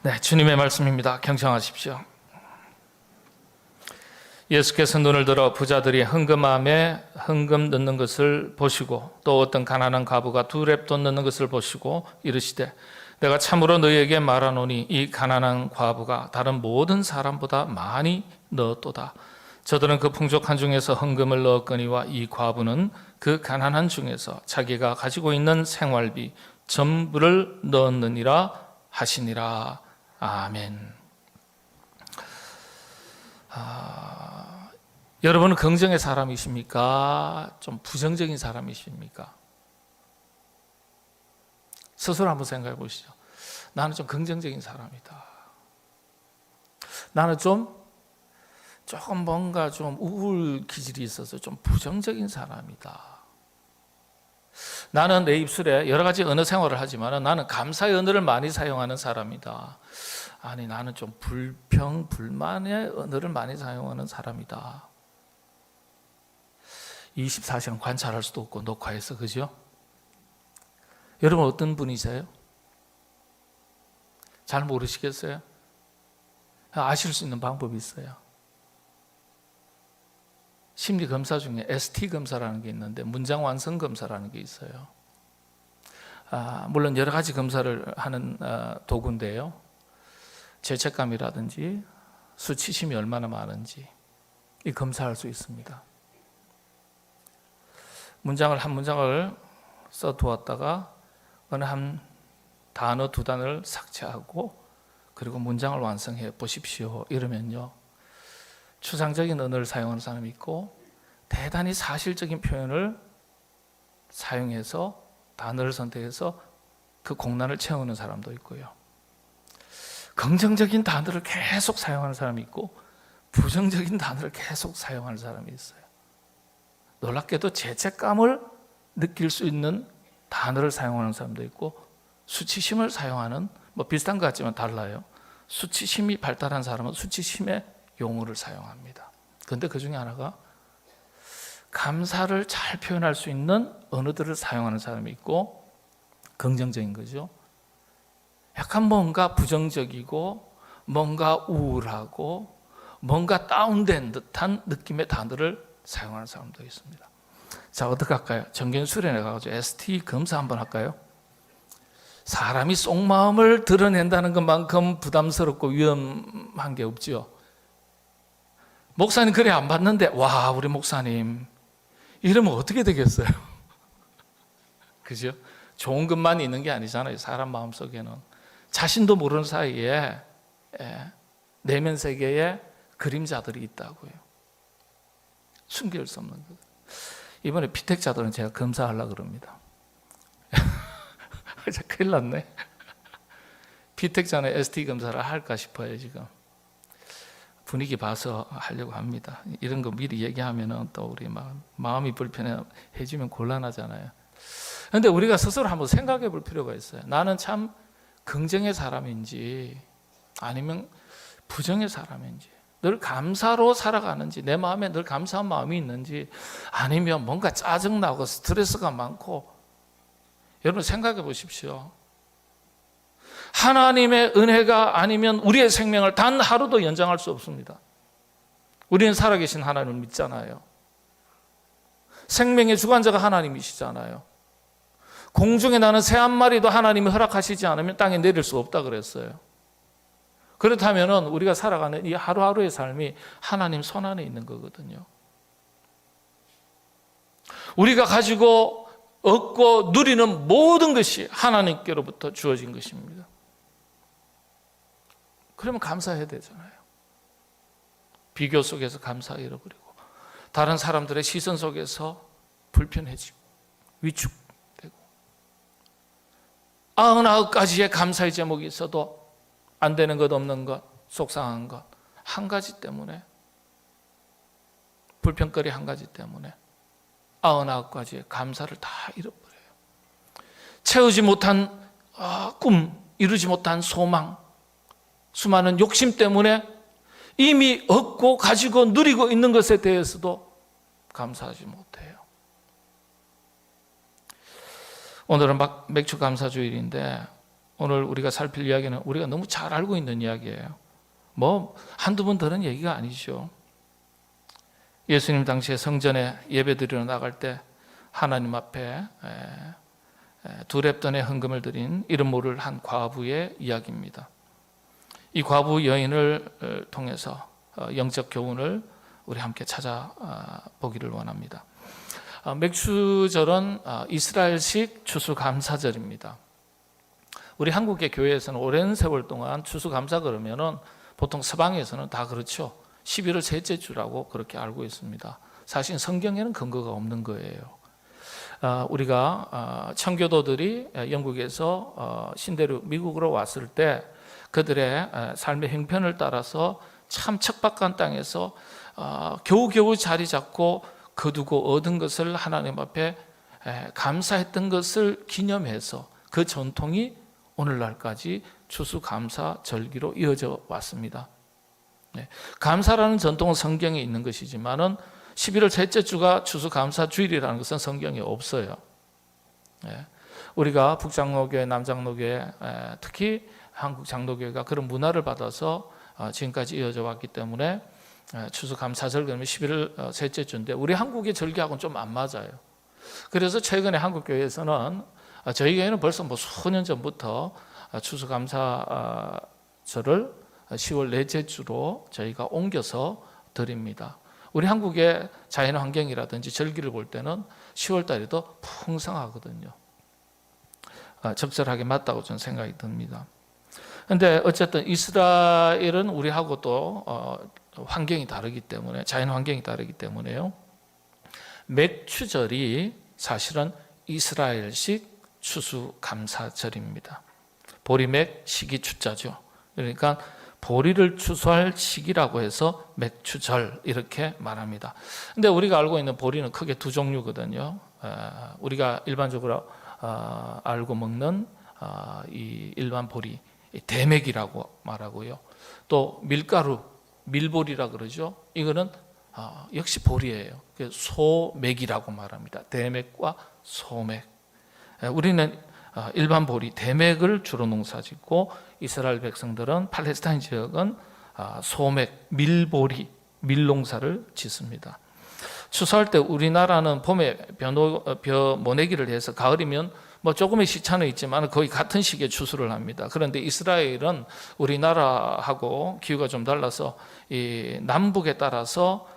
네, 주님의 말씀입니다. 경청하십시오. 예수께서 눈을 들어 부자들이 헌금함에 헌금 넣는 것을 보시고 또 어떤 가난한 과부가 2렙돈 넣는 것을 보시고 이르시되 내가 참으로 너희에게 말하노니 이 가난한 과부가 다른 모든 사람보다 많이 넣었도다. 저들은 그 풍족한 중에서 헌금을 넣었거니와 이 과부는 그 가난한 중에서 자기가 가지고 있는 생활비 전부를 넣었느니라 하시니라. 아멘. 여러분은 긍정의 사람이십니까? 좀 부정적인 사람이십니까? 스스로 한번 생각해 보시죠. 나는 좀 긍정적인 사람이다. 나는 조금 뭔가 좀 우울 기질이 있어서 좀 부정적인 사람이다. 나는 내 입술에 여러 가지 언어 생활을 하지만 나는 감사의 언어를 많이 사용하는 사람이다. 아니, 나는 좀 불평, 불만의 언어를 많이 사용하는 사람이다. 24시간 관찰할 수도 없고 녹화해서, 그죠? 여러분 어떤 분이세요? 잘 모르시겠어요? 아실 수 있는 방법이 있어요. 심리 검사 중에 ST 검사라는 게 있는데 문장 완성 검사라는 게 있어요. 물론 여러 가지 검사를 하는 도구인데요. 죄책감이라든지 수치심이 얼마나 많은지 이 검사할 수 있습니다. 한 문장을 써두었다가 어느 한 단어, 2단어를 삭제하고 그리고 문장을 완성해 보십시오. 이러면요, 추상적인 언어를 사용하는 사람이 있고 대단히 사실적인 표현을 사용해서 단어를 선택해서 그 공란을 채우는 사람도 있고요. 긍정적인 단어를 계속 사용하는 사람이 있고 부정적인 단어를 계속 사용하는 사람이 있어요. 놀랍게도 죄책감을 느낄 수 있는 단어를 사용하는 사람도 있고 수치심을 사용하는, 비슷한 것 같지만 달라요. 수치심이 발달한 사람은 수치심의 용어를 사용합니다. 그런데 그 중에 하나가 감사를 잘 표현할 수 있는 언어들을 사용하는 사람이 있고 긍정적인 거죠. 약간 뭔가 부정적이고 뭔가 우울하고 뭔가 다운된 듯한 느낌의 단어를 사용하는 사람도 있습니다. 자, 어떻게 할까요? 정견 수련해 가지고 ST 검사 한번 할까요? 사람이 속마음을 드러낸다는 것만큼 부담스럽고 위험한 게 없죠. 목사님 그래 안 봤는데 와, 우리 목사님 이러면 어떻게 되겠어요? 그죠? 좋은 것만 있는 게 아니잖아요. 사람 마음속에는 자신도 모르는 사이에 내면 세계에 그림자들이 있다고요. 숨길 수 없는 것. 이번에 피택자들은 제가 검사하려고 그럽니다. 큰일 났네. 피택자는 ST 검사를 할까 싶어요. 지금 분위기 봐서 하려고 합니다. 이런 거 미리 얘기하면 또 우리 마음이 불편해지면 곤란하잖아요. 그런데 우리가 스스로 한번 생각해 볼 필요가 있어요. 나는 참 긍정의 사람인지 아니면 부정의 사람인지, 늘 감사로 살아가는지, 내 마음에 늘 감사한 마음이 있는지, 아니면 뭔가 짜증나고 스트레스가 많고. 여러분 생각해 보십시오. 하나님의 은혜가 아니면 우리의 생명을 단 하루도 연장할 수 없습니다. 우리는 살아계신 하나님을 믿잖아요. 생명의 주관자가 하나님이시잖아요. 공중에 나는 새 한 마리도 하나님이 허락하시지 않으면 땅에 내릴 수 없다 그랬어요. 그렇다면 우리가 살아가는 이 하루하루의 삶이 하나님 손 안에 있는 거거든요. 우리가 가지고 얻고 누리는 모든 것이 하나님께로부터 주어진 것입니다. 그러면 감사해야 되잖아요. 비교 속에서 감사 잃어버리고 다른 사람들의 시선 속에서 불편해지고 위축되고 99가지의 감사의 제목이 있어도 안 되는 것, 없는 것, 속상한 것 한 가지 때문에, 불평거리 한 가지 때문에 99가지의 감사를 다 잃어버려요. 채우지 못한 꿈, 이루지 못한 소망, 수많은 욕심 때문에 이미 얻고 가지고 누리고 있는 것에 대해서도 감사하지 못해요. 오늘은 맥주 감사주일인데 오늘 우리가 살필 이야기는 우리가 너무 잘 알고 있는 이야기예요. 뭐 한두 번 들은 얘기가 아니죠. 예수님 당시에 성전에 예배드리러 나갈 때 하나님 앞에 두 렙돈의 헌금을 드린 이름 모를 한 과부의 이야기입니다. 이 과부 여인을 통해서 영적 교훈을 우리 함께 찾아보기를 원합니다. 맥추절은 이스라엘식 추수감사절입니다. 우리 한국의 교회에서는 오랜 세월 동안 추수감사 그러면은 보통 서방에서는 다 그렇죠. 11월 셋째 주라고 그렇게 알고 있습니다. 사실 성경에는 근거가 없는 거예요. 우리가 청교도들이 영국에서 신대륙 미국으로 왔을 때 그들의 삶의 형편을 따라서 참 척박한 땅에서 겨우겨우 자리 잡고 거두고 얻은 것을 하나님 앞에 감사했던 것을 기념해서 그 전통이 오늘날까지 추수감사절기로 이어져 왔습니다. 감사라는 전통은 성경에 있는 것이지만은 11월 셋째 주가 추수감사주일이라는 것은 성경에 없어요. 우리가 북장로교회, 남장로교회, 특히 한국장로교회가 그런 문화를 받아서 지금까지 이어져 왔기 때문에 추수감사절 그러면 11월 셋째 주인데 우리 한국의 절기하고는 좀 안 맞아요. 그래서 최근에 한국교회에서는 저희 교회는 벌써 뭐 수년 전부터 추수감사절을 10월 넷째 주로 저희가 옮겨서 드립니다. 우리 한국의 자연환경이라든지 절기를 볼 때는 10월 달이 더 풍성하거든요. 적절하게 맞다고 저는 생각이 듭니다. 그런데 어쨌든 이스라엘은 우리하고 또 환경이 다르기 때문에, 자연환경이 다르기 때문에요. 맥추절이 사실은 이스라엘식 추수감사절입니다. 보리맥 시기 추자죠. 그러니까 보리를 추수할 시기라고 해서 맥추절 이렇게 말합니다. 근데 우리가 알고 있는 보리는 크게 두 종류거든요. 우리가 일반적으로 알고 먹는 이 일반 보리, 대맥이라고 말하고요. 또 밀가루, 밀보리라 그러죠. 이거는 역시 보리예요. 소맥이라고 말합니다. 대맥과 소맥. 우리는 일반 보리, 대맥을 주로 농사짓고 이스라엘 백성들은 팔레스타인 지역은 소맥, 밀보리, 밀농사를 짓습니다. 추수할 때 우리나라는 봄에 벼 모내기를 해서 가을이면 뭐 조금의 시차는 있지만 거의 같은 시기에 추수를 합니다. 그런데 이스라엘은 우리나라하고 기후가 좀 달라서 이 남북에 따라서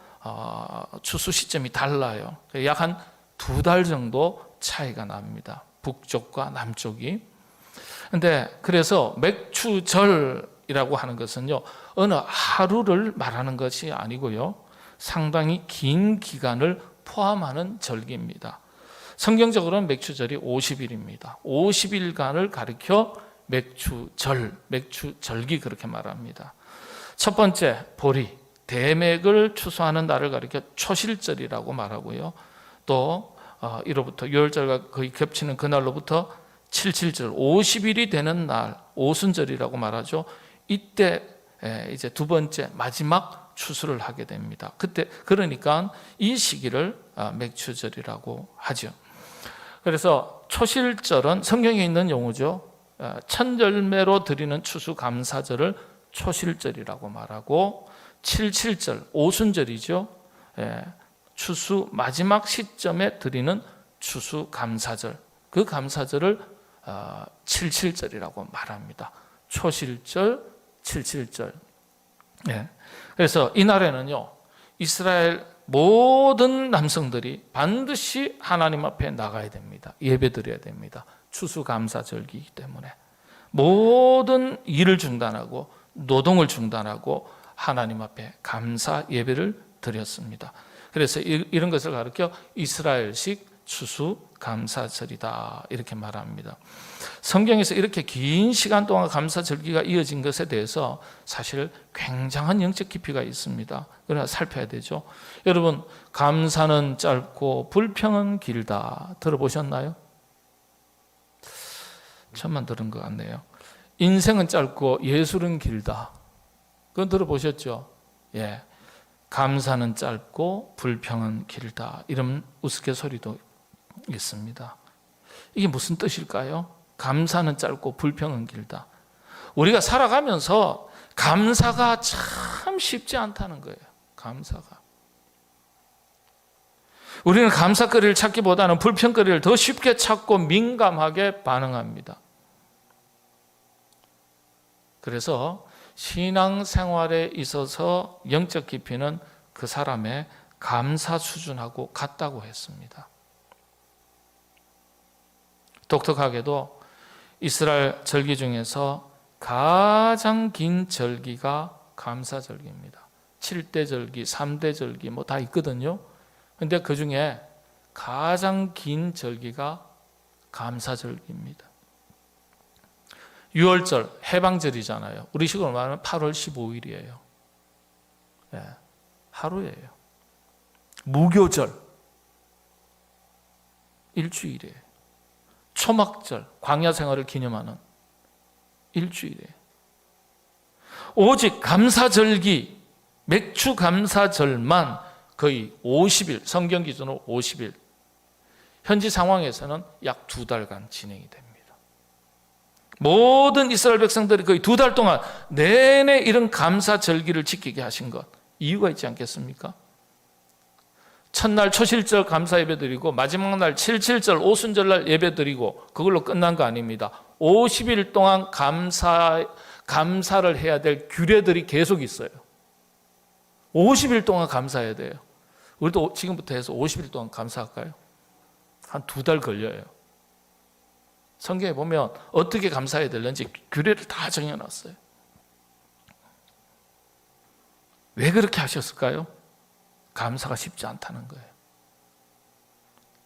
추수 시점이 달라요. 약 한 2달 정도 차이가 납니다. 북쪽과 남쪽이. 근데 그래서 맥추절이라고 하는 것은요, 어느 하루를 말하는 것이 아니고요, 상당히 긴 기간을 포함하는 절기입니다. 성경적으로는 맥추절이 50일입니다. 50일간을 가리켜 맥추절, 맥추절기 그렇게 말합니다. 첫 번째 보리, 대맥을 추수하는 날을 가리켜 초실절이라고 말하고요. 또 1월부터 6월절과 거의 겹치는 그날로부터 77절, 50일이 되는 날, 오순절이라고 말하죠. 이때 이제 두 번째 마지막 추수를 하게 됩니다. 그때 그러니까 이 시기를 맥추절이라고 하죠. 그래서 초실절은 성경에 있는 용어죠. 첫 열매로 드리는 추수감사절을 초실절이라고 말하고, 77절, 오순절이죠. 추수 마지막 시점에 드리는 추수감사절, 그 감사절을 77절이라고 말합니다. 초실절, 77절. 그래서 이날에는요, 이스라엘 모든 남성들이 반드시 하나님 앞에 나가야 됩니다. 예배드려야 됩니다. 추수감사절기이기 때문에 모든 일을 중단하고 노동을 중단하고 하나님 앞에 감사 예배를 드렸습니다. 그래서 이런 것을 가르쳐 이스라엘식 추수감사절이다 이렇게 말합니다. 성경에서 이렇게 긴 시간 동안 감사절기가 이어진 것에 대해서 사실 굉장한 영적 깊이가 있습니다. 그러나 살펴야 되죠. 여러분, 감사는 짧고 불평은 길다 들어보셨나요? 처음만 들은 것 같네요. 인생은 짧고 예술은 길다, 그건 들어보셨죠? 예. 감사는 짧고 불평은 길다, 이런 우스갯소리도 있습니다. 이게 무슨 뜻일까요? 감사는 짧고 불평은 길다. 우리가 살아가면서 감사가 참 쉽지 않다는 거예요. 감사가. 우리는 감사거리를 찾기보다는 불평거리를 더 쉽게 찾고 민감하게 반응합니다. 그래서 신앙생활에 있어서 영적 깊이는 그 사람의 감사 수준하고 같다고 했습니다. 독특하게도 이스라엘 절기 중에서 가장 긴 절기가 감사절기입니다. 7대 절기, 3대 절기 뭐 다 있거든요. 근데 그 중에 가장 긴 절기가 감사절기입니다. 6월절 해방절이잖아요. 우리식으로 말하면 8월 15일이에요. 네, 하루예요. 무교절 일주일이에요. 초막절 광야 생활을 기념하는 일주일이에요. 오직 감사절기 맥주 감사절만 거의 50일, 성경 기준으로 50일, 현지 상황에서는 약 2달간 진행이 됩니다. 모든 이스라엘 백성들이 거의 2달 동안 내내 이런 감사절기를 지키게 하신 것, 이유가 있지 않겠습니까? 첫날 초실절 감사 예배 드리고 마지막 날 7.7절 오순절날 예배 드리고 그걸로 끝난 거 아닙니다. 50일 동안 감사를 해야 될 규례들이 계속 있어요. 50일 동안 감사해야 돼요. 우리도 지금부터 해서 50일 동안 감사할까요? 한 2달 걸려요. 성경에 보면 어떻게 감사해야 되는지 규례를 다 정해놨어요. 왜 그렇게 하셨을까요? 감사가 쉽지 않다는 거예요.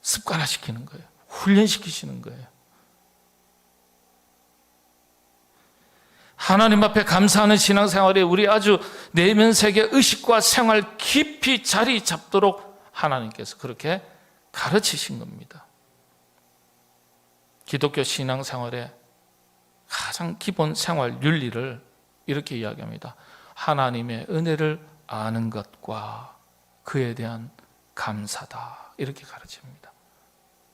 습관화시키는 거예요. 훈련시키시는 거예요. 하나님 앞에 감사하는 신앙생활에 우리 아주 내면 세계 의식과 생활 깊이 자리 잡도록 하나님께서 그렇게 가르치신 겁니다. 기독교 신앙생활의 가장 기본 생활 윤리를 이렇게 이야기합니다. 하나님의 은혜를 아는 것과 그에 대한 감사다. 이렇게 가르칩니다.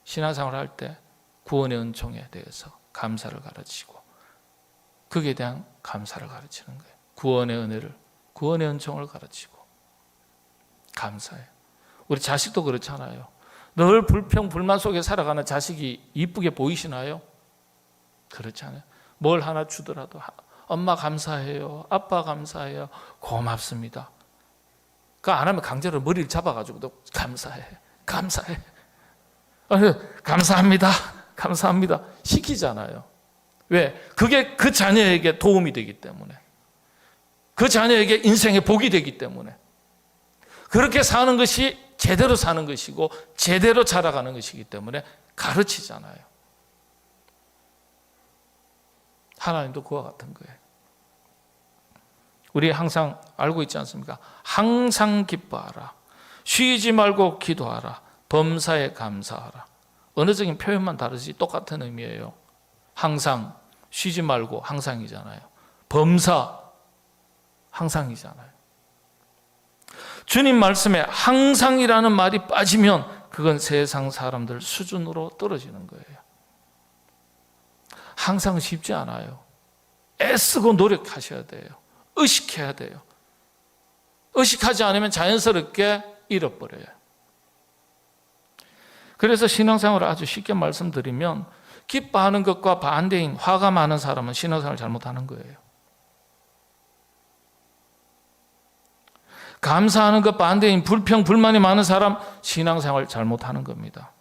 신앙생활을 할 때 구원의 은총에 대해서 감사를 가르치고 그에 대한 감사를 가르치는 거예요. 구원의 은혜를, 구원의 은총을 가르치고 감사해요. 우리 자식도 그렇잖아요. 늘 불평, 불만 속에 살아가는 자식이 이쁘게 보이시나요? 그렇지 않아요. 뭘 하나 주더라도 엄마 감사해요. 아빠 감사해요. 고맙습니다. 그거 안 하면 강제로 머리를 잡아가지고도 감사해. 감사해. 감사합니다. 감사합니다. 시키잖아요. 왜? 그게 그 자녀에게 도움이 되기 때문에. 그 자녀에게 인생의 복이 되기 때문에. 그렇게 사는 것이 제대로 사는 것이고 제대로 자라가는 것이기 때문에 가르치잖아요. 하나님도 그와 같은 거예요. 우리 항상 알고 있지 않습니까? 항상 기뻐하라. 쉬지 말고 기도하라. 범사에 감사하라. 언어적인 표현만 다르지 똑같은 의미예요. 항상, 쉬지 말고 항상이잖아요. 범사, 항상이잖아요. 주님 말씀에 항상이라는 말이 빠지면 그건 세상 사람들 수준으로 떨어지는 거예요. 항상 쉽지 않아요. 애쓰고 노력하셔야 돼요. 의식해야 돼요. 의식하지 않으면 자연스럽게 잃어버려요. 그래서 신앙생활을 아주 쉽게 말씀드리면 기뻐하는 것과 반대인 화가 많은 사람은 신앙생활을 잘못하는 거예요. 감사하는 것 반대인 불평, 불만이 많은 사람 신앙생활 잘못하는 겁니다.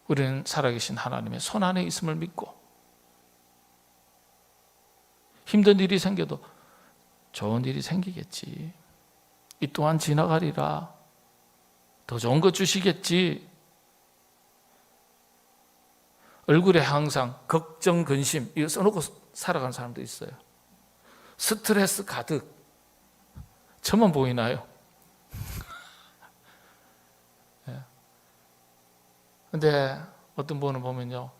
우리는 살아계신 하나님의 손 안에 있음을 믿고 힘든 일이 생겨도 좋은 일이 생기겠지. 이 또한 지나가리라. 더 좋은 거 주시겠지. 얼굴에 항상 걱정, 근심 이거 써놓고 살아가는 사람도 있어요. 스트레스 가득. 저만 보이나요? 근데 어떤 분을 보면요,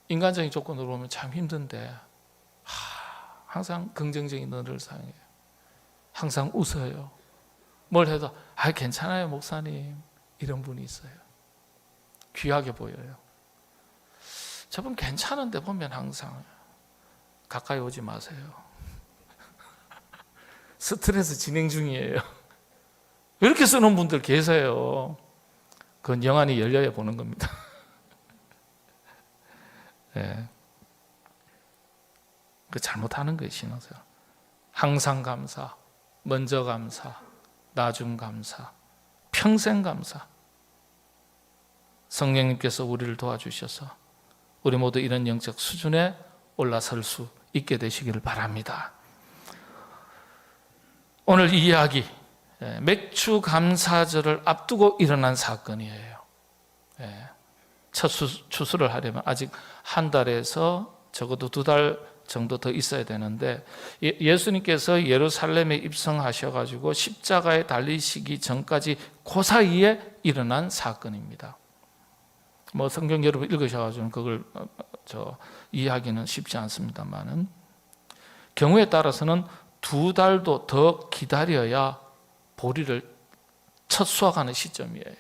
인간적인 조건으로 보면 참 힘든데 항상 긍정적인 언어를 사용해요. 항상 웃어요. 뭘 해도 괜찮아요 목사님, 이런 분이 있어요. 귀하게 보여요. 저분 괜찮은데 보면 항상 가까이 오지 마세요. 스트레스 진행 중이에요. 이렇게 쓰는 분들 계세요. 그건 영안이 열려야 보는 겁니다. 네. 그 잘못하는 거예요, 신앙생활. 항상 감사, 먼저 감사, 나중 감사, 평생 감사. 성령님께서 우리를 도와주셔서 우리 모두 이런 영적 수준에 올라설 수 있게 되시기를 바랍니다. 오늘 이 이야기, 맥주 감사절을 앞두고 일어난 사건이에요. 첫 추수를 하려면 아직 한 달에서 적어도 2달 정도 더 있어야 되는데, 예수님께서 예루살렘에 입성하셔가지고 십자가에 달리시기 전까지 그 사이에 일어난 사건입니다. 뭐 성경 여러분 읽으셔가지고 그걸 이해하기는 쉽지 않습니다만은, 경우에 따라서는 2달도 더 기다려야 보리를 첫 수확하는 시점이에요.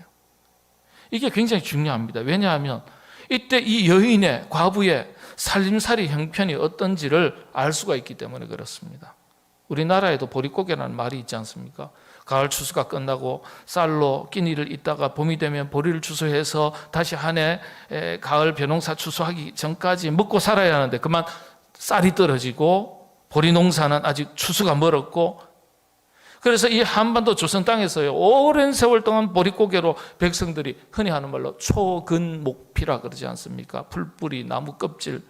이게 굉장히 중요합니다. 왜냐하면 이때 이 여인의, 과부의 살림살이 형편이 어떤지를 알 수가 있기 때문에 그렇습니다. 우리나라에도 보릿고개라는 말이 있지 않습니까? 가을 추수가 끝나고 쌀로 끼니를 잇다가 봄이 되면 보리를 추수해서 다시 한 해 가을 벼농사 추수하기 전까지 먹고 살아야 하는데, 그만 쌀이 떨어지고 보리 농사는 아직 추수가 멀었고, 그래서 이 한반도 조선 땅에서요, 오랜 세월 동안 보릿고개로 백성들이 흔히 하는 말로 초근목피라 그러지 않습니까? 풀뿌리, 나무 껍질,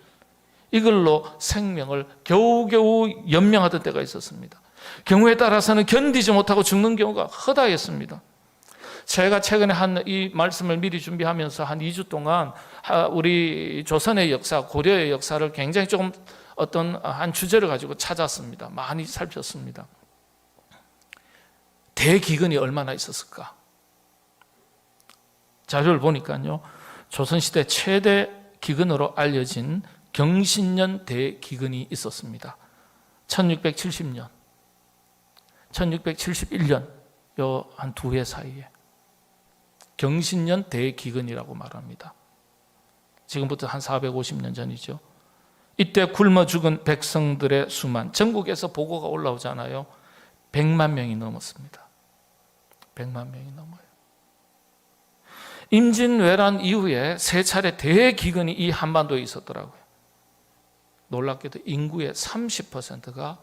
이걸로 생명을 겨우겨우 연명하던 때가 있었습니다. 경우에 따라서는 견디지 못하고 죽는 경우가 허다했습니다. 제가 최근에 이 말씀을 미리 준비하면서 한 2주 동안 우리 조선의 역사, 고려의 역사를 굉장히 조금 어떤 한 주제를 가지고 찾았습니다. 많이 살폈습니다. 대기근이 얼마나 있었을까? 자료를 보니까요, 조선시대 최대 기근으로 알려진 경신년 대기근이 있었습니다. 1670년, 1671년, 요 한 2해 사이에 경신년 대기근이라고 말합니다. 지금부터 한 450년 전이죠. 이때 굶어 죽은 백성들의 수만, 전국에서 보고가 올라오잖아요. 100만 명이 넘었습니다. 100만 명이 넘어요. 임진왜란 이후에 3차례 대기근이 이 한반도에 있었더라고요. 놀랍게도 인구의 30%가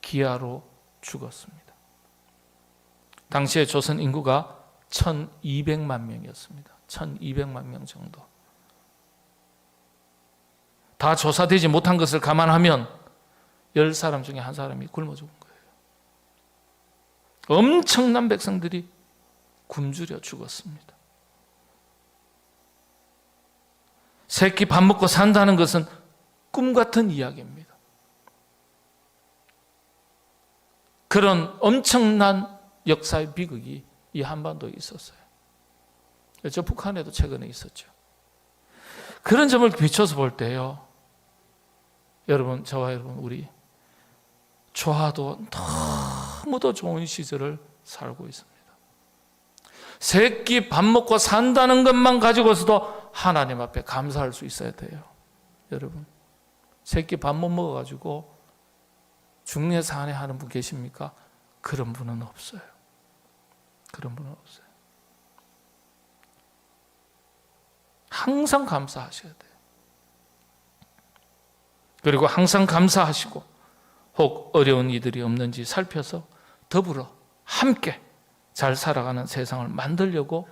기아로 죽었습니다. 당시에 조선 인구가 1200만 명이었습니다. 1200만 명 정도. 다 조사되지 못한 것을 감안하면 10사람 중에 1사람이 굶어 죽은 거예요. 엄청난 백성들이 굶주려 죽었습니다. 새끼 밥 먹고 산다는 것은 꿈 같은 이야기입니다. 그런 엄청난 역사의 비극이 이 한반도에 있었어요. 저 북한에도 최근에 있었죠. 그런 점을 비춰서 볼 때요, 여러분, 저와 여러분, 우리 조화도 너무도 좋은 시절을 살고 있습니다. 새끼 밥 먹고 산다는 것만 가지고서도 하나님 앞에 감사할 수 있어야 돼요. 여러분, 새끼 밥 못 먹어가지고 중내 산에 하는 분 계십니까? 그런 분은 없어요. 그런 분은 없어요. 항상 감사하셔야 돼요. 그리고 항상 감사하시고, 혹 어려운 이들이 없는지 살펴서 더불어 함께 잘 살아가는 세상을 만들려고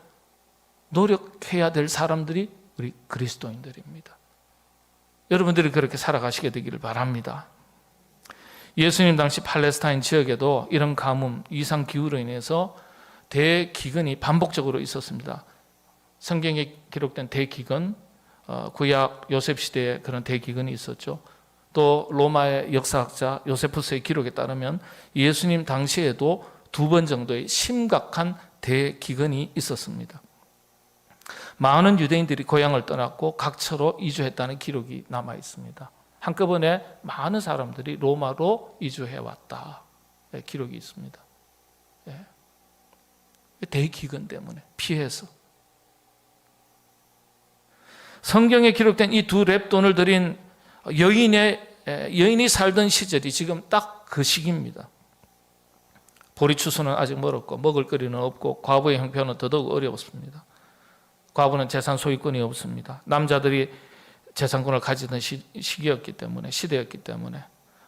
노력해야 될 사람들이 우리 그리스도인들입니다. 여러분들이 그렇게 살아가시게 되기를 바랍니다. 예수님 당시 팔레스타인 지역에도 이런 가뭄, 이상 기후로 인해서 대기근이 반복적으로 있었습니다. 성경에 기록된 대기근, 구약 요셉 시대에 그런 대기근이 있었죠. 또 로마의 역사학자 요세푸스의 기록에 따르면 예수님 당시에도 2번 정도의 심각한 대기근이 있었습니다. 많은 유대인들이 고향을 떠났고 각처로 이주했다는 기록이 남아 있습니다. 한꺼번에 많은 사람들이 로마로 이주해왔다, 기록이 있습니다. 대기근 때문에 피해서. 성경에 기록된 이 두 렙돈을 드린 여인이 살던 시절이 지금 딱 그 시기입니다. 보리추수는 아직 멀었고 먹을 거리는 없고 과부의 형편은 더더욱 어려웠습니다. 과부는 재산 소유권이 없습니다. 남자들이 재산권을 가지던 시기였기 때문에, 시대였기 때문에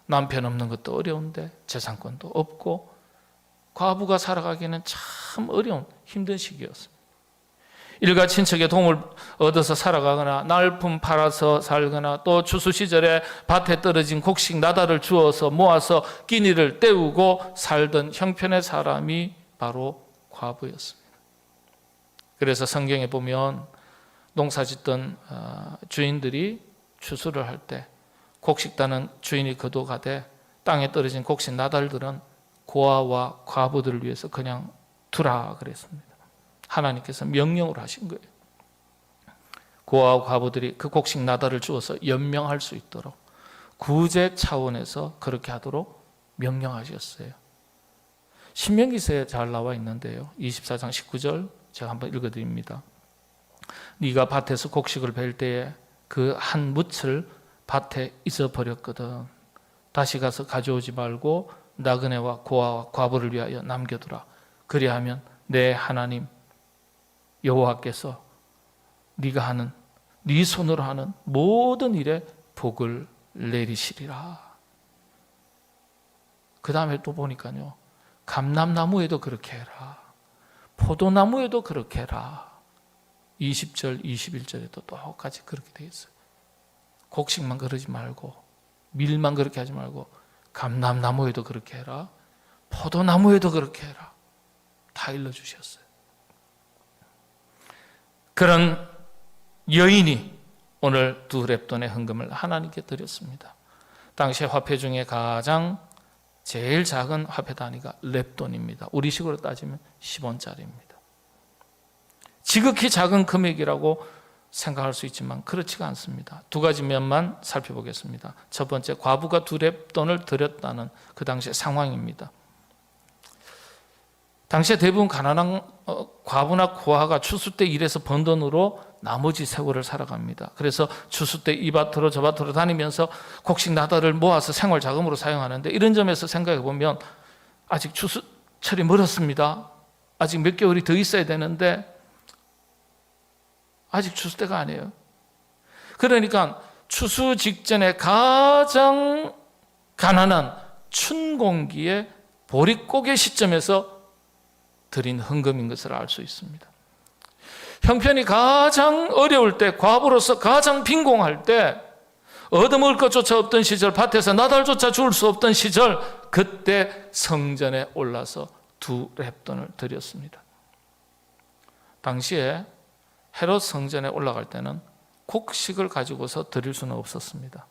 남편 없는 것도 어려운데 재산권도 없고 과부가 살아가기는 참 어려운 힘든 시기였습니다. 일가 친척의 도움을 얻어서 살아가거나 날품 팔아서 살거나 또 추수 시절에 밭에 떨어진 곡식 나달을 주워서 모아서 끼니를 때우고 살던 형편의 사람이 바로 과부였습니다. 그래서 성경에 보면 농사짓던 주인들이 추수를 할 때 곡식 따는 주인이 거두가되 땅에 떨어진 곡식 나달들은 고아와 과부들을 위해서 그냥 두라 그랬습니다. 하나님께서 명령을 하신 거예요. 고아와 과부들이 그 곡식 나달을 주어서 연명할 수 있도록 구제 차원에서 그렇게 하도록 명령하셨어요. 신명기서에 잘 나와 있는데요. 24장 19절 제가 한번 읽어드립니다. 네가 밭에서 곡식을 벨 때에 그 한 뭇을 밭에 잊어버렸거든. 다시 가서 가져오지 말고 나그네와 고아와 과부를 위하여 남겨두라. 그리하면 내 하나님 여호와께서 네가 하는 네 손으로 하는 모든 일에 복을 내리시리라. 그 다음에 또 보니까요, 감람나무에도 그렇게 해라, 포도나무에도 그렇게 해라. 20절 21절에도 똑같이 그렇게 되어 있어요. 곡식만 그러지 말고 밀만 그렇게 하지 말고 감람나무에도 그렇게 해라, 포도나무에도 그렇게 해라. 다 일러주셨어요. 그런 여인이 오늘 두 렙돈의 헌금을 하나님께 드렸습니다. 당시의 화폐 중에 가장 제일 작은 화폐 단위가 렙돈입니다. 우리식으로 따지면 10원짜리입니다. 지극히 작은 금액이라고 생각할 수 있지만 그렇지가 않습니다. 두 가지 면만 살펴보겠습니다. 첫 번째, 과부가 두 렙돈을 드렸다는 그 당시의 상황입니다. 당시에 대부분 가난한 과부나 고아가 추수 때 일해서 번 돈으로 나머지 세월을 살아갑니다. 그래서 추수 때 이 밭으로 저 밭으로 다니면서 곡식 나달을 모아서 생활 자금으로 사용하는데, 이런 점에서 생각해 보면 아직 추수철이 멀었습니다. 아직 몇 개월이 더 있어야 되는데 아직 추수 때가 아니에요. 그러니까 추수 직전에 가장 가난한 춘공기에 보릿고개 시점에서 드린 헌금인 것을 알 수 있습니다. 형편이 가장 어려울 때, 과부로서 가장 빈공할 때, 얻어먹을 것조차 없던 시절, 밭에서 나달조차 주울 수 없던 시절, 그때 성전에 올라서 두 렙돈을 드렸습니다. 당시에 헤롯 성전에 올라갈 때는 곡식을 가지고서 드릴 수는 없었습니다.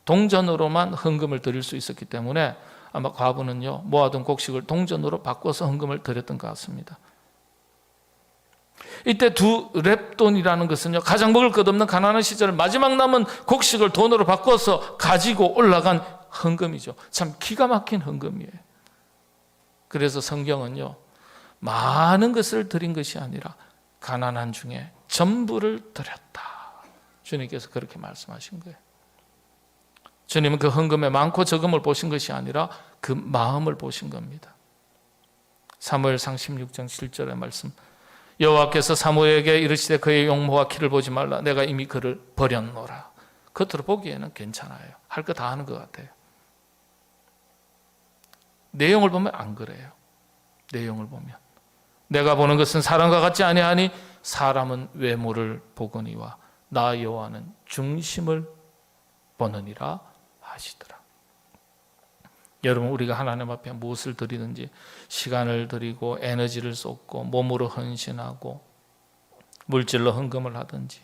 동전으로만 헌금을 드릴 수 있었기 때문에 아마 과부는요, 모아둔 곡식을 동전으로 바꿔서 헌금을 드렸던 것 같습니다. 이때 두 렙돈이라는 것은요, 가장 먹을 것 없는 가난한 시절 마지막 남은 곡식을 돈으로 바꿔서 가지고 올라간 헌금이죠. 참 기가 막힌 헌금이에요. 그래서 성경은요, 많은 것을 드린 것이 아니라 가난한 중에 전부를 드렸다. 주님께서 그렇게 말씀하신 거예요. 주님은 그 헌금의 많고 적음을 보신 것이 아니라 그 마음을 보신 겁니다. 사무엘상 16장 7절의 말씀, 여호와께서 사무엘에게 이르시되 그의 용모와 키를 보지 말라. 내가 이미 그를 버렸노라. 겉으로 보기에는 괜찮아요. 할 거 다 하는 것 같아요. 내용을 보면 안 그래요. 내용을 보면 내가 보는 것은 사람과 같지 아니하니 사람은 외모를 보거니와 나 여호와는 중심을 보느니라 하시더라. 여러분, 우리가 하나님 앞에 무엇을 드리든지 시간을 드리고 에너지를 쏟고 몸으로 헌신하고 물질로 헌금을 하든지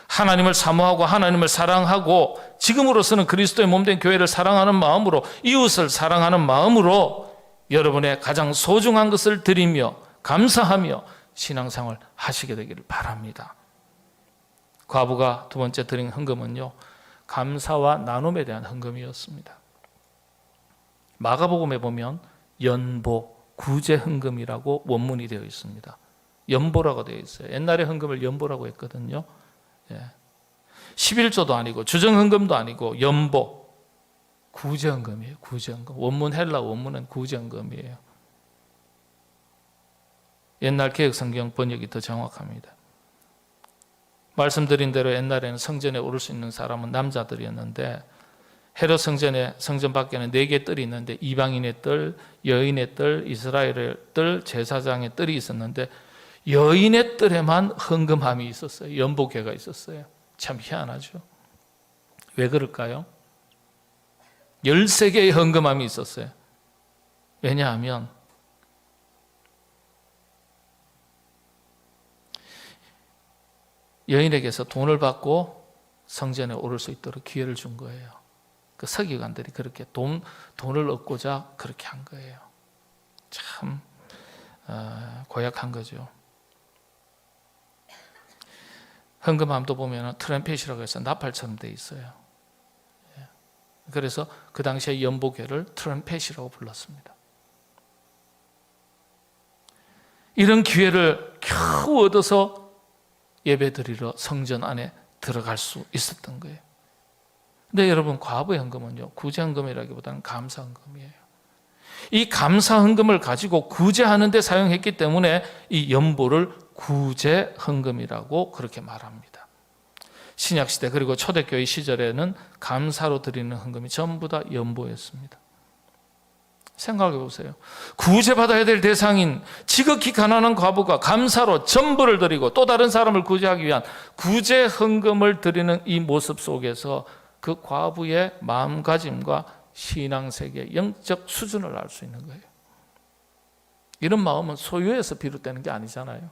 하나님을 사모하고 하나님을 사랑하고 지금으로서는 그리스도의 몸된 교회를 사랑하는 마음으로, 이웃을 사랑하는 마음으로 여러분의 가장 소중한 것을 드리며 감사하며 신앙생활 하시게 되기를 바랍니다. 과부가 두 번째 드린 헌금은요, 감사와 나눔에 대한 헌금이었습니다. 마가복음에 보면 연보, 구제 헌금이라고 원문이 되어 있습니다. 연보라고 되어 있어요. 옛날에 헌금을 연보라고 했거든요. 예. 11조도 아니고 주정헌금도 아니고 연보, 구제헌금이에요. 구제헌금. 원문 헬라 원문은 구제헌금이에요. 옛날 개혁성경 번역이 더 정확합니다. 말씀드린 대로 옛날에는 성전에 오를 수 있는 사람은 남자들이었는데 헤롯 성전 밖에는 4개의 뜰이 있는데 이방인의 뜰, 여인의 뜰, 이스라엘의 뜰, 제사장의 뜰이 있었는데 여인의 뜰에만 헌금함이 있었어요. 연보궤가 있었어요. 참 희한하죠. 왜 그럴까요? 13개의 헌금함이 있었어요. 왜냐하면 여인에게서 돈을 받고 성전에 오를 수 있도록 기회를 준 거예요. 그 서기관들이 그렇게 돈을 얻고자 그렇게 한 거예요. 참 고약한 거죠. 헌금함도 보면 트럼펫이라고 해서 나팔처럼 돼 있어요. 그래서 그 당시에 연보궤를 트럼펫이라고 불렀습니다. 이런 기회를 겨우 얻어서 예배드리러 성전 안에 들어갈 수 있었던 거예요. 근데 여러분, 과부의 헌금은요, 구제헌금이라기보다는 감사헌금이에요. 이 감사헌금을 가지고 구제하는 데 사용했기 때문에 이 연보를 구제헌금이라고 그렇게 말합니다. 신약시대 그리고 초대교회 시절에는 감사로 드리는 헌금이 전부 다 연보였습니다. 생각해 보세요. 구제받아야 될 대상인 지극히 가난한 과부가 감사로 전부를 드리고 또 다른 사람을 구제하기 위한 구제 헌금을 드리는 이 모습 속에서 그 과부의 마음가짐과 신앙세계, 영적 수준을 알 수 있는 거예요. 이런 마음은 소유에서 비롯되는 게 아니잖아요.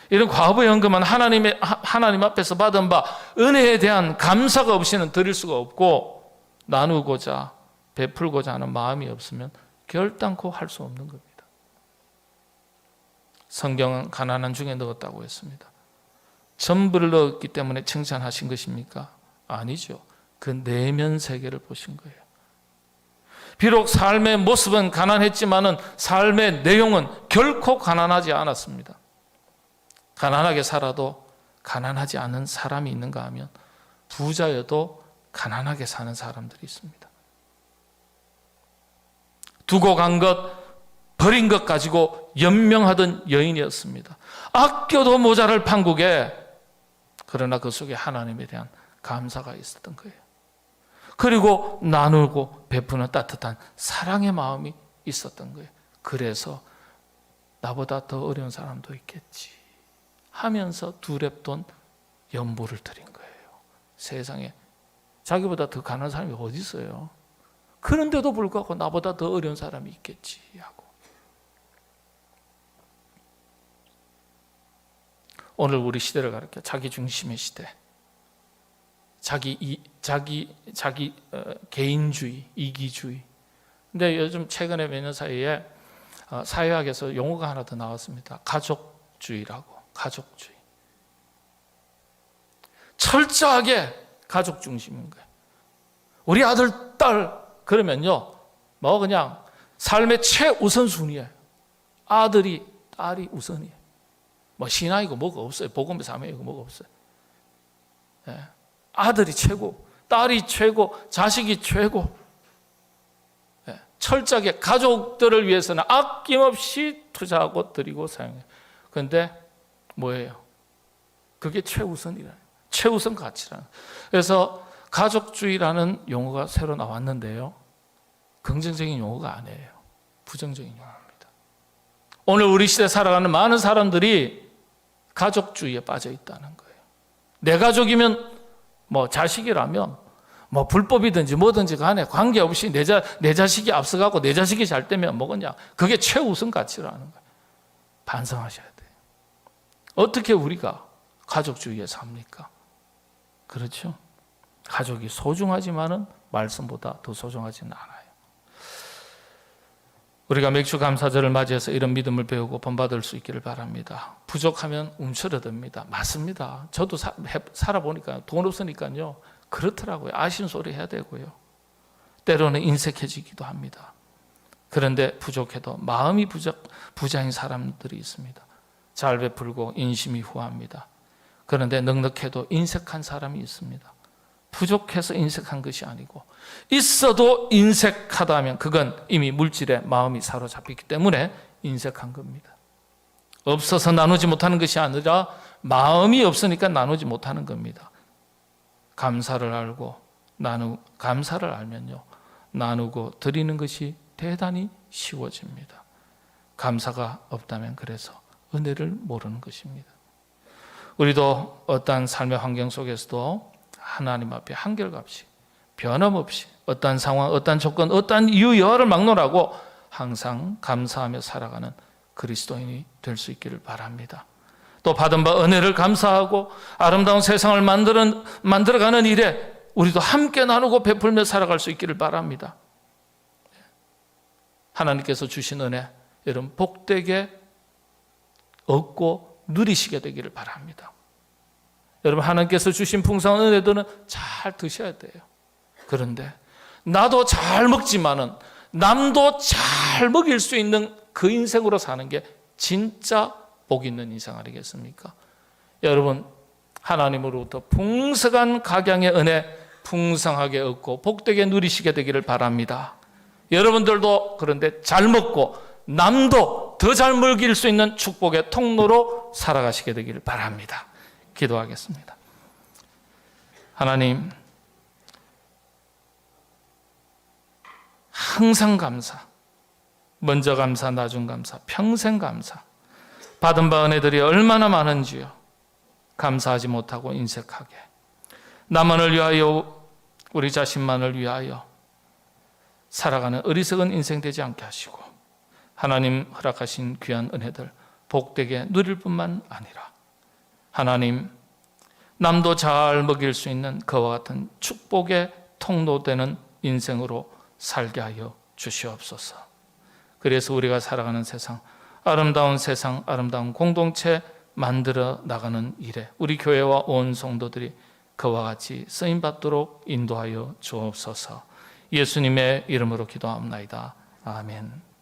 이런 과부의 헌금은 하나님 앞에서 받은 바 은혜에 대한 감사가 없이는 드릴 수가 없고 나누고자 베풀고자 하는 마음이 없으면 결단코 할 수 없는 겁니다. 성경은 가난한 중에 넣었다고 했습니다. 전부를 넣었기 때문에 칭찬하신 것입니까? 아니죠. 그 내면 세계를 보신 거예요. 비록 삶의 모습은 가난했지만은 삶의 내용은 결코 가난하지 않았습니다. 가난하게 살아도 가난하지 않은 사람이 있는가 하면 부자여도 가난하게 사는 사람들이 있습니다. 두고 간 것, 버린 것 가지고 연명하던 여인이었습니다. 아껴도 모자랄 판국에, 그러나 그 속에 하나님에 대한 감사가 있었던 거예요. 그리고 나누고 베푸는 따뜻한 사랑의 마음이 있었던 거예요. 그래서 나보다 더 어려운 사람도 있겠지 하면서 두 렙돈 연보를 드린 거예요. 세상에 자기보다 더 가난한 사람이 어디 있어요? 그런데도 불구하고 나보다 더 어려운 사람이 있겠지 하고. 오늘 우리 시대를 가리켜 자기 중심의 시대, 자기 개인주의, 이기주의. 근데 요즘 최근에 몇 년 사이에 사회학에서 용어가 하나 더 나왔습니다. 가족주의라고. 가족주의. 철저하게 가족 중심인 거예요. 우리 아들, 딸 그러면요, 뭐 그냥 삶의 최우선순위예요. 아들이, 딸이 우선이에요. 뭐 신앙이고 뭐가 없어요. 복음의 사명이고 뭐가 없어요. 예. 아들이 최고, 딸이 최고, 자식이 최고. 예. 철저하게 가족들을 위해서는 아낌없이 투자하고 드리고 사용해요. 그런데 뭐예요? 그게 최우선이라는, 최우선 가치라는. 그래서 가족주의라는 용어가 새로 나왔는데요, 긍정적인 용어가 아니에요. 부정적인 용어입니다. 오늘 우리 시대에 살아가는 많은 사람들이 가족주의에 빠져 있다는 거예요. 내 가족이면 뭐 자식이라면 뭐 불법이든지 뭐든지 간에 관계없이 내 자식이 앞서가고 내 자식이 잘 되면 뭐겠냐, 그게 최우선 가치라는 거예요. 반성하셔야 돼요. 어떻게 우리가 가족주의에 삽니까? 그렇죠? 가족이 소중하지만은 말씀보다 더 소중하지는 않아요. 우리가 맥주 감사절을 맞이해서 이런 믿음을 배우고 본받을 수 있기를 바랍니다. 부족하면 움츠러듭니다. 맞습니다. 저도 살아보니까 돈 없으니까요, 그렇더라고요. 아쉬운 소리 해야 되고요. 때로는 인색해지기도 합니다. 그런데 부족해도 마음이 부자인 사람들이 있습니다. 잘 베풀고 인심이 후합니다. 그런데 넉넉해도 인색한 사람이 있습니다. 부족해서 인색한 것이 아니고 있어도 인색하다면 그건 이미 물질에 마음이 사로잡혔기 때문에 인색한 겁니다. 없어서 나누지 못하는 것이 아니라 마음이 없으니까 나누지 못하는 겁니다. 감사를 알고 감사를 알면요, 나누고 드리는 것이 대단히 쉬워집니다. 감사가 없다면 그래서 은혜를 모르는 것입니다. 우리도 어떠한 삶의 환경 속에서도 하나님 앞에 한결같이 변함없이 어떠한 상황, 어떠한 조건, 어떠한 이유 여하를 막론하고 항상 감사하며 살아가는 그리스도인이 될 수 있기를 바랍니다. 또 받은 바 은혜를 감사하고 아름다운 세상을 만들어가는 일에 우리도 함께 나누고 베풀며 살아갈 수 있기를 바랍니다. 하나님께서 주신 은혜 여러분 복되게 얻고 누리시게 되기를 바랍니다. 여러분 하나님께서 주신 풍성한 은혜들은 잘 드셔야 돼요. 그런데 나도 잘 먹지만은 남도 잘 먹일 수 있는 그 인생으로 사는 게 진짜 복 있는 인생 아니겠습니까? 여러분 하나님으로부터 풍성한 각양의 은혜 풍성하게 얻고 복되게 누리시게 되기를 바랍니다. 여러분들도 그런데 잘 먹고 남도 더 잘 먹일 수 있는 축복의 통로로 살아가시게 되기를 바랍니다. 기도하겠습니다. 하나님, 항상 감사, 먼저 감사, 나중 감사, 평생 감사. 받은 바 은혜들이 얼마나 많은지요. 감사하지 못하고 인색하게 나만을 위하여, 우리 자신만을 위하여 살아가는 어리석은 인생 되지 않게 하시고 하나님 허락하신 귀한 은혜들 복되게 누릴 뿐만 아니라 하나님 남도 잘 먹일 수 있는 그와 같은 축복의 통로되는 인생으로 살게 하여 주시옵소서. 그래서 우리가 살아가는 세상, 아름다운 공동체 만들어 나가는 일에 우리 교회와 온 성도들이 그와 같이 쓰임받도록 인도하여 주옵소서. 예수님의 이름으로 기도합나이다. 아멘.